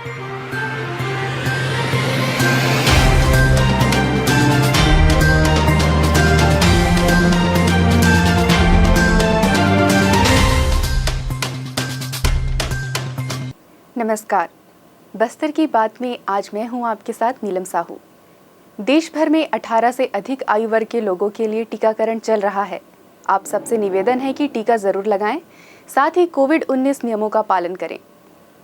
नमस्कार। बस्तर की बात में आज मैं हूं आपके साथ नीलम साहू। देश भर में 18 से अधिक आयु वर्ग के लोगों के लिए टीकाकरण चल रहा है। आप सबसे निवेदन है कि टीका जरूर लगाएं, साथ ही कोविड-19 नियमों का पालन करें।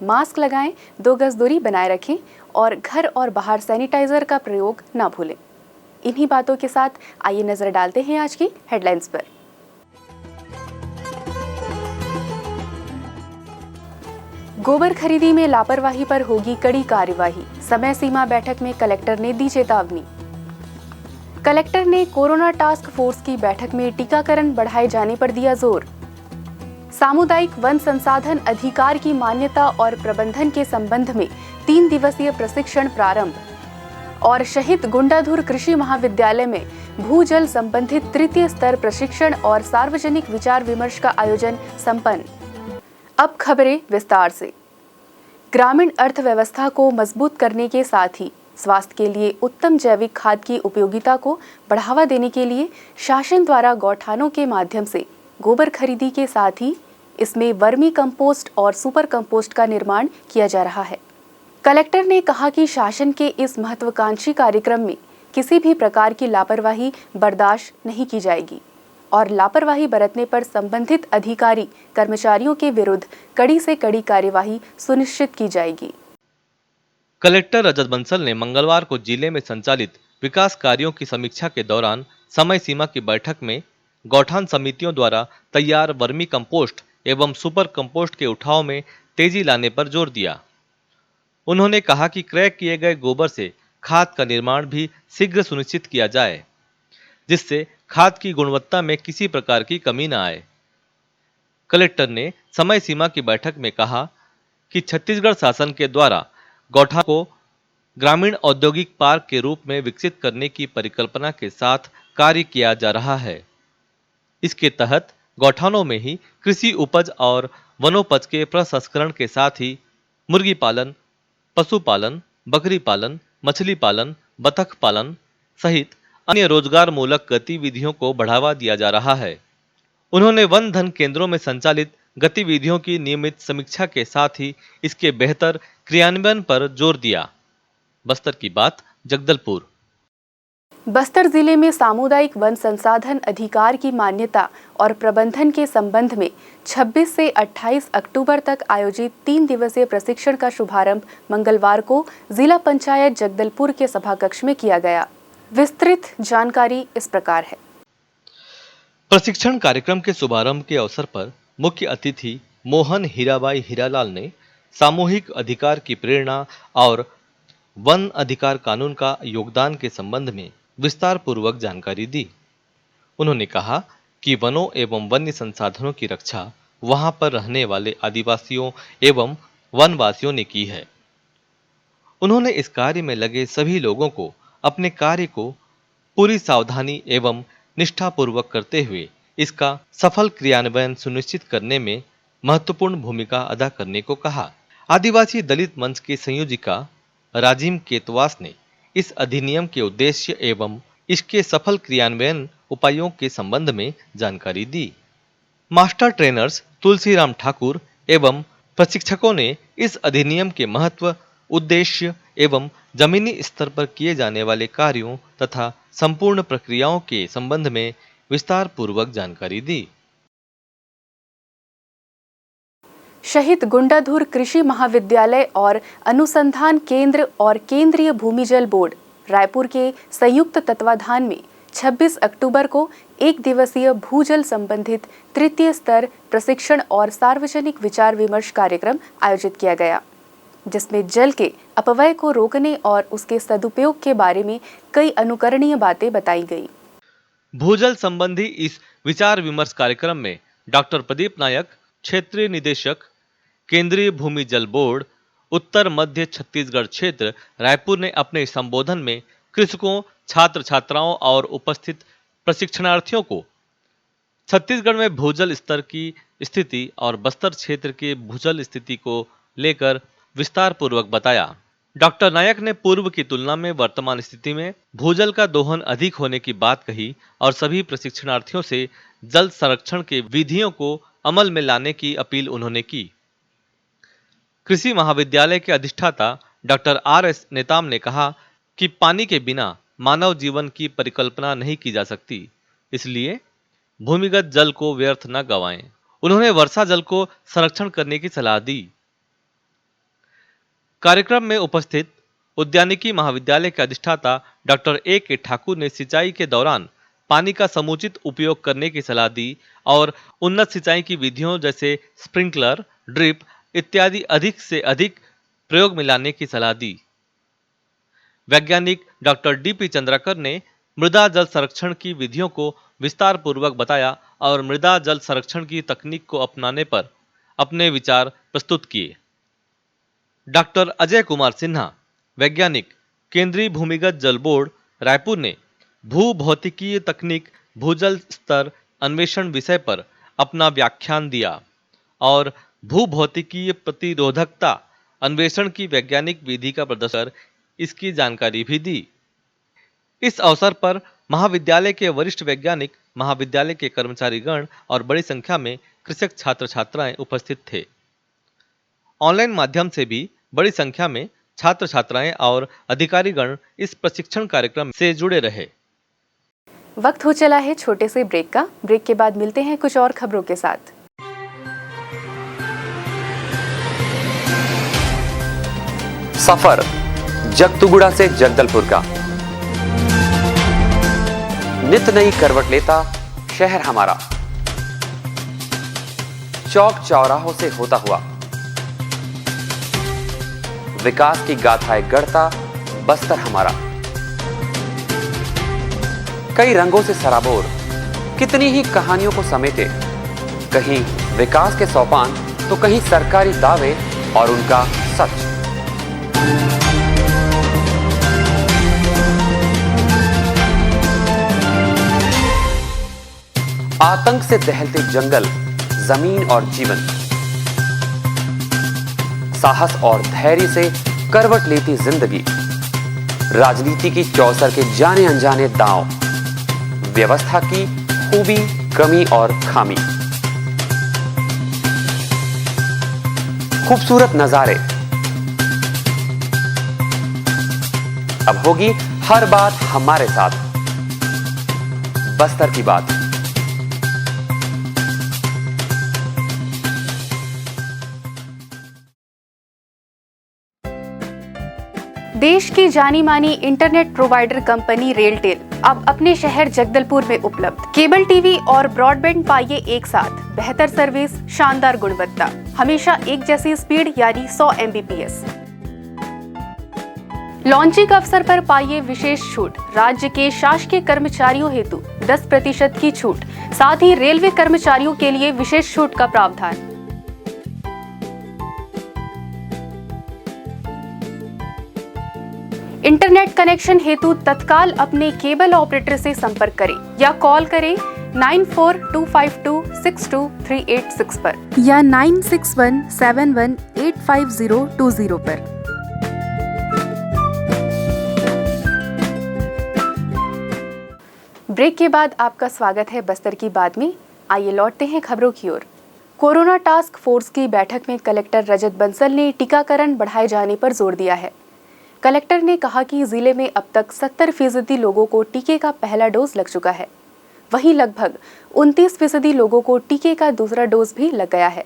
मास्क लगाएं, 2 गज दूरी बनाए रखें और घर और बाहर सैनिटाइजर का प्रयोग ना भूलें। इन्हीं बातों के साथ आइए नजर डालते हैं आज की हेडलाइंस पर। गोबर खरीदी में लापरवाही पर होगी कड़ी कार्यवाही, समय सीमा बैठक में कलेक्टर ने दी चेतावनी। कलेक्टर ने कोरोना टास्क फोर्स की बैठक में टीकाकरण बढ़ाए जाने पर दिया जोर। सामुदायिक वन संसाधन अधिकार की मान्यता और प्रबंधन के संबंध में 3 दिवसीय प्रशिक्षण प्रारंभ। और शहीद गुंडाधुर कृषि महाविद्यालय में भूजल संबंधित तृतीय स्तर प्रशिक्षण और सार्वजनिक विचार विमर्श का आयोजन संपन्न। अब खबरें विस्तार से। ग्रामीण अर्थव्यवस्था को मजबूत करने के साथ ही स्वास्थ्य के लिए उत्तम जैविक खाद की उपयोगिता को बढ़ावा देने के लिए शासन द्वारा गौठानों के माध्यम से गोबर खरीदी के साथ ही इसमें वर्मी कंपोस्ट और सुपर कंपोस्ट का निर्माण किया जा रहा है। कलेक्टर ने कहा कि शासन के इस महत्वाकांक्षी कार्यक्रम में किसी भी प्रकार की लापरवाही बर्दाश्त नहीं की जाएगी और लापरवाही बरतने पर संबंधित अधिकारी कर्मचारियों के विरुद्ध कड़ी से कड़ी कार्यवाही सुनिश्चित की जाएगी। कलेक्टर रजत बंसल ने मंगलवार को जिले में संचालित विकास कार्यों की समीक्षा के दौरान समय सीमा की बैठक में गौठान समितियों द्वारा तैयार वर्मी कंपोस्ट एवं सुपर कंपोस्ट के उठाव में तेजी लाने पर जोर दिया। उन्होंने कहा कि क्रय किए गए गोबर से खाद का निर्माण भी शीघ्र सुनिश्चित किया जाए, जिससे खाद की गुणवत्ता में किसी प्रकार की कमी न आए। कलेक्टर ने समय सीमा की बैठक में कहा कि छत्तीसगढ़ शासन के द्वारा गौठान को ग्रामीण औद्योगिक पार्क के रूप में विकसित करने की परिकल्पना के साथ कार्य किया जा रहा है। इसके तहत गौठानों में ही कृषि उपज और वनोपज के प्रसंस्करण के साथ ही मुर्गी पालन, पशुपालन, बकरी पालन, मछली पालन, बतख पालन सहित अन्य रोजगार मूलक गतिविधियों को बढ़ावा दिया जा रहा है। उन्होंने वन धन केंद्रों में संचालित गतिविधियों की नियमित समीक्षा के साथ ही इसके बेहतर क्रियान्वयन पर जोर दिया। बस्तर की बात, जगदलपुर। बस्तर जिले में सामुदायिक वन संसाधन अधिकार की मान्यता और प्रबंधन के संबंध में 26 से 28 अक्टूबर तक आयोजित 3 दिवसीय प्रशिक्षण का शुभारंभ मंगलवार को जिला पंचायत जगदलपुर के सभाकक्ष में किया गया। विस्तृत जानकारी इस प्रकार है। प्रशिक्षण कार्यक्रम के शुभारंभ के अवसर पर मुख्य अतिथि मोहन हीराबाई हीरालाल ने सामूहिक अधिकार की प्रेरणा और वन अधिकार कानून का योगदान के संबंध में विस्तार पूर्वक जानकारी दी। उन्होंने कहा कि वनों एवं वन्य संसाधनों की रक्षा वहां पर रहने वाले आदिवासियों एवं वनवासियों ने की है। उन्होंने इस कार्य में लगे सभी लोगों को अपने कार्य को पूरी सावधानी एवं निष्ठापूर्वक करते हुए इसका सफल क्रियान्वयन सुनिश्चित करने में महत्वपूर्ण भूमिका अदा करने को कहा। आदिवासी दलित मंच की संयोजिका राजिम केतवास ने इस अधिनियम के उद्देश्य एवं इसके सफल क्रियान्वयन उपायों के संबंध में जानकारी दी। मास्टर ट्रेनर्स तुलसीराम ठाकुर एवं प्रशिक्षकों ने इस अधिनियम के महत्व, उद्देश्य एवं जमीनी स्तर पर किए जाने वाले कार्यों तथा संपूर्ण प्रक्रियाओं के संबंध में विस्तार पूर्वक जानकारी दी। शहीद गुंडाधुर कृषि महाविद्यालय और अनुसंधान केंद्र और केंद्रीय भूमिजल बोर्ड रायपुर के संयुक्त तत्वाधान में 26 अक्टूबर को 1 दिवसीय भूजल संबंधित तृतीय स्तर प्रशिक्षण और सार्वजनिक विचार विमर्श कार्यक्रम आयोजित किया गया, जिसमें जल के अपव्यय को रोकने और उसके सदुपयोग के बारे में कई अनुकरणीय बातें बताई गई। भूजल संबंधी इस विचार विमर्श कार्यक्रम में डॉक्टर प्रदीप नायक, क्षेत्रीय निदेशक केंद्रीय भूमि जल बोर्ड उत्तर मध्य छत्तीसगढ़ क्षेत्र रायपुर ने अपने संबोधन में कृषकों, छात्र छात्राओं और उपस्थित प्रशिक्षणार्थियों को छत्तीसगढ़ में भूजल स्तर की स्थिति और बस्तर क्षेत्र के भूजल स्थिति को लेकर विस्तार पूर्वक बताया। डॉक्टर नायक ने पूर्व की तुलना में वर्तमान स्थिति में भूजल का दोहन अधिक होने की बात कही और सभी प्रशिक्षणार्थियों से जल संरक्षण के विधियों को अमल में लाने की अपील उन्होंने की। कृषि महाविद्यालय के अधिष्ठाता डॉक्टर आर.एस. नेताम ने कहा कि पानी के बिना मानव जीवन की परिकल्पना नहीं की जा सकती, इसलिए भूमिगत जल को व्यर्थ न गंवाएं। उन्होंने वर्षा जल को संरक्षण करने की सलाह दी। कार्यक्रम में उपस्थित उद्यानिकी महाविद्यालय के अधिष्ठाता डॉक्टर ए.के. ठाकुर ने सिंचाई के दौरान पानी का समुचित उपयोग करने की सलाह दी और उन्नत सिंचाई की विधियों जैसे स्प्रिंकलर, ड्रिप इत्यादि अधिक से अधिक प्रयोग में लाने की सलाह दी। वैज्ञानिक डॉक्टर डी.पी. चंद्राकर ने मृदा जल संरक्षण की विधियों को विस्तार पूर्वक बताया और मृदा जल संरक्षण की तकनीक को अपनाने पर अपने विचार प्रस्तुत किए। डॉक्टर अजय कुमार सिन्हा, वैज्ञानिक, केंद्रीय भूमिगत जल बोर्ड, रायपुर ने भूभौतिकीय तकनीक भूजल स्तर अन्वेषण विषय पर अपना व्याख्यान दिया और भूभौतिकीय प्रतिरोधकता अन्वेषण की वैज्ञानिक विधि का प्रदर्शन कर इसकी जानकारी भी दी। इस अवसर पर महाविद्यालय के वरिष्ठ वैज्ञानिक, महाविद्यालय के कर्मचारीगण और बड़ी संख्या में कृषक छात्र छात्राएं उपस्थित थे। ऑनलाइन माध्यम से भी बड़ी संख्या में छात्र छात्राएं और अधिकारीगण इस प्रशिक्षण कार्यक्रम से जुड़े रहे। वक्त हो चला है छोटे से ब्रेक का। ब्रेक के बाद मिलते हैं कुछ और खबरों के साथ। सफर जगतुगुड़ा से जगदलपुर का, नित नई करवट लेता शहर हमारा, चौक चौराहों से होता हुआ विकास की गाथाएं गढ़ता बस्तर हमारा। कई रंगों से सराबोर कितनी ही कहानियों को समेटे, कहीं विकास के सोपान तो कहीं सरकारी दावे और उनका सच। आतंक से दहलते जंगल, जमीन और जीवन, साहस और धैर्य से करवट लेती जिंदगी, राजनीति की चौसर के जाने अनजाने दांव, व्यवस्था की खूबी, कमी और खामी, खूबसूरत नजारे। अब होगी हर बात हमारे साथ, बस्तर की बात। देश की जानी मानी इंटरनेट प्रोवाइडर कंपनी रेलटेल अब अपने शहर जगदलपुर में उपलब्ध। केबल टीवी और ब्रॉडबैंड पाइए एक साथ, बेहतर सर्विस, शानदार गुणवत्ता, हमेशा एक जैसी स्पीड यानी 100 Mbps। लॉन्चिंग अवसर पर पाइए विशेष छूट, राज्य के शासकीय कर्मचारियों हेतु 10% की छूट, साथ ही रेलवे कर्मचारियों के लिए विशेष छूट का प्रावधान। इंटरनेट कनेक्शन हेतु तत्काल अपने केबल ऑपरेटर से संपर्क करें या कॉल करें 9425262386 पर या 9617185020 पर। ब्रेक के बाद आपका स्वागत है बस्तर की बात में। आइए लौटते हैं खबरों की ओर। कोरोना टास्क फोर्स की बैठक में कलेक्टर रजत बंसल ने टीकाकरण बढ़ाए जाने पर जोर दिया है। कलेक्टर ने कहा कि जिले में अब तक 70% लोगों को टीके का पहला डोज लग चुका है, वहीं लगभग 29% लोगों को टीके का दूसरा डोज भी लग गया है।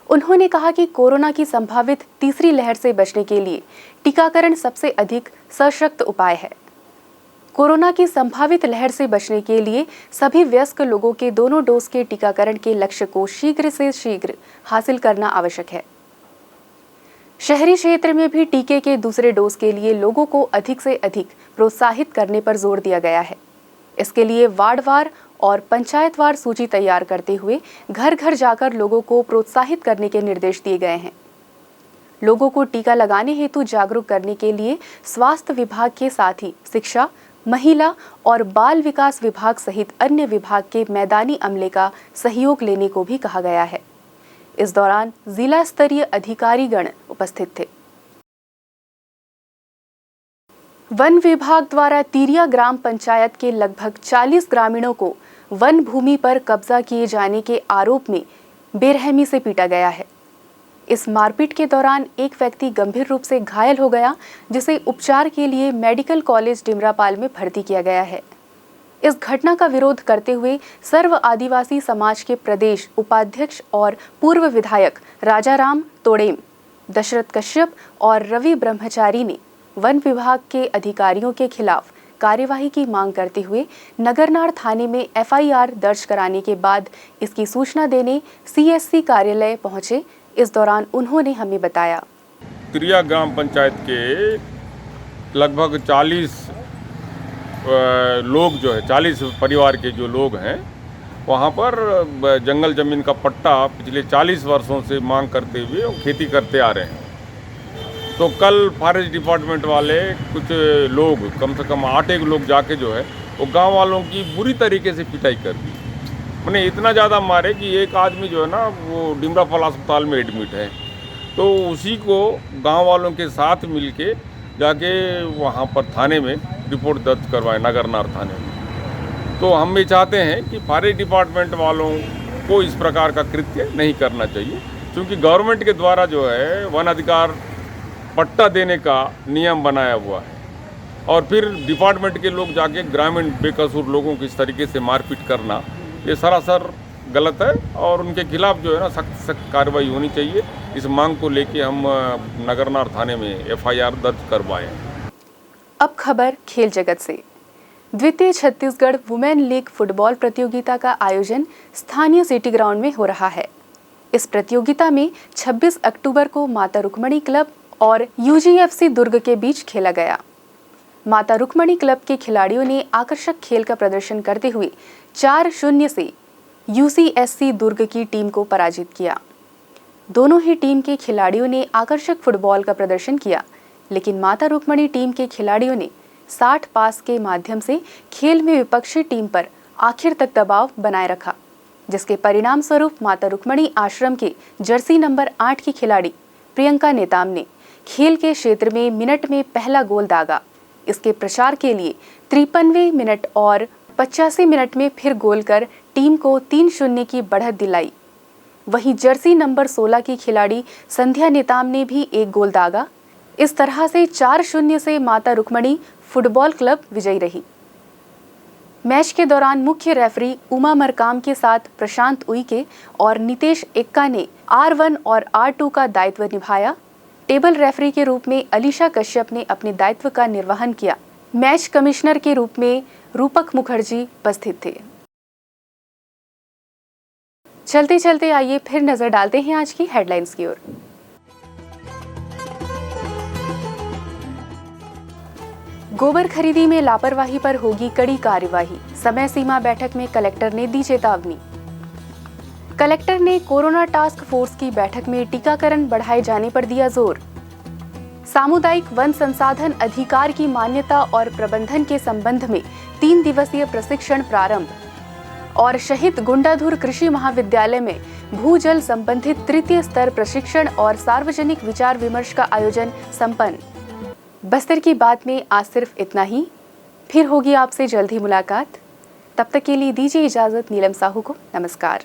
उन्होंने कहा कि कोरोना की संभावित तीसरी लहर से बचने के लिए टीकाकरण सबसे अधिक सशक्त उपाय है। कोरोना की संभावित लहर से बचने के लिए सभी वयस्क लोगों के दोनों डोज के टीकाकरण के लक्ष्य को शीघ्र से शीघ्र हासिल करना आवश्यक है। शहरी क्षेत्र में भी टीके के दूसरे डोज के लिए लोगों को अधिक से अधिक प्रोत्साहित करने पर जोर दिया गया है। इसके लिए वार्डवार और पंचायतवार सूची तैयार करते हुए घर घर जाकर लोगों को प्रोत्साहित करने के निर्देश दिए गए हैं। लोगों को टीका लगाने हेतु जागरूक करने के लिए स्वास्थ्य विभाग के साथ ही शिक्षा, महिला और बाल विकास विभाग सहित अन्य विभाग के मैदानी अमले का सहयोग लेने को भी कहा गया है। इस दौरान जिला स्तरीय अधिकारीगण उपस्थित थे। वन विभाग द्वारा तिरिया ग्राम पंचायत के लगभग 40 ग्रामीणों को वन भूमि पर कब्जा किए जाने के आरोप में बेरहमी से पीटा गया है। इस मारपीट के दौरान एक व्यक्ति गंभीर रूप से घायल हो गया, जिसे उपचार के लिए मेडिकल कॉलेज डिमरापाल में भर्ती किया गया है। इस घटना का विरोध करते हुए सर्व आदिवासी समाज के प्रदेश उपाध्यक्ष और पूर्व विधायक राजाराम तोड़ेम, दशरथ कश्यप और रवि ब्रह्मचारी ने वन विभाग के अधिकारियों के खिलाफ कार्यवाही की मांग करते हुए नगरनार थाने में FIR दर्ज कराने के बाद इसकी सूचना देने CSC कार्यालय पहुंचे। इस दौरान उन्होंने हमें बताया, तिरिया ग्राम पंचायत के लगभग 40 लोग जो है 40 परिवार के जो लोग हैं, वहाँ पर जंगल ज़मीन का पट्टा पिछले 40 वर्षों से मांग करते हुए वो खेती करते आ रहे हैं। तो कल फॉरेस्ट डिपार्टमेंट वाले कुछ लोग, कम से कम 8 लोग जाके जो है वो गांव वालों की बुरी तरीके से पिटाई कर दी। मैंने इतना ज़्यादा मारे कि एक आदमी जो है ना वो डिमरापाल अस्पताल में एडमिट है। तो उसी को गांव वालों के साथ मिलके जाके वहाँ पर थाने में रिपोर्ट दर्ज करवाए, नगरनार थाने में। तो हम ये चाहते हैं कि फॉरेस्ट डिपार्टमेंट वालों को इस प्रकार का कृत्य नहीं करना चाहिए, क्योंकि गवर्नमेंट के द्वारा जो है वन अधिकार पट्टा देने का नियम बनाया हुआ है, और फिर डिपार्टमेंट के लोग जाके ग्रामीण बेकसूर लोगों को इस तरीके से मारपीट करना ये सरासर गलत है, और उनके खिलाफ जो है ना सख्त सख्त कार्रवाई होनी चाहिए। इस मांग को लेके हम नगरनार थाने में FIR दर्ज करवाए। अब खबर खेल जगत से। द्वितीय छत्तीसगढ़ वुमेन लीग फुटबॉल प्रतियोगिता का आयोजन स्थानीय सिटी ग्राउंड में हो रहा है। इस प्रतियोगिता में 26 अक्टूबर को माता रुक्मणी क्लब और UGFC दुर्ग के बीच खेला गया। माता रुक्मणी क्लब के खिलाड़ियों ने आकर्षक खेल का प्रदर्शन करते हुए 4-0 से UCSC दुर्ग की टीम को पराजित किया। दोनों ही टीम के खिलाड़ियों ने आकर्षक फुटबॉल का प्रदर्शन किया, लेकिन माता रुक्मणी टीम के खिलाड़ियों ने 60 पास के माध्यम से खेल में विपक्षी टीम पर आखिर तक दबाव बनाए रखा, जिसके परिणाम स्वरूप माता रुक्मणी आश्रम के जर्सी नंबर 8 की खिलाड़ी प्रियंका नेताम ने खेल के क्षेत्र में मिनट में पहला गोल दागा। इसके प्रचार के लिए 53वें मिनट और 85 मिनट में फिर गोल कर टीम को 3-0 की बढ़त दिलाई। वहीं जर्सी नंबर 16 की खिलाड़ी संध्या नेताम ने भी एक गोल दागा। इस तरह से 4-0 से माता रुक्मणी फुटबॉल क्लब विजयी रही। मैच के दौरान मुख्य रेफरी उमा मरकाम के साथ प्रशांत उइके और नितेश एक्का ने R1 और R2 का दायित्व निभाया। टेबल रेफरी के रूप में अलीशा कश्यप ने अपने दायित्व का निर्वहन किया। मैच कमिश्नर के रूप में रूपक मुखर्जी उपस्थित थे। चलते चलते आइए फिर नजर डालते हैं आज की हेडलाइंस की ओर। गोबर खरीदी में लापरवाही पर होगी कड़ी कार्यवाही, समय सीमा बैठक में कलेक्टर ने दी चेतावनी। कलेक्टर ने कोरोना टास्क फोर्स की बैठक में टीकाकरण बढ़ाए जाने पर दिया जोर। सामुदायिक वन संसाधन अधिकार की मान्यता और प्रबंधन के संबंध में 3 दिवसीय प्रशिक्षण प्रारंभ। और शहीद गुंडाधुर कृषि महाविद्यालय में भूजल संबंधित तृतीय स्तर प्रशिक्षण और सार्वजनिक विचार विमर्श का आयोजन संपन्न। बस्तर की बात में आज सिर्फ इतना ही। फिर होगी आपसे जल्द ही मुलाकात। तब तक के लिए दीजिए इजाजत नीलम साहू को। नमस्कार।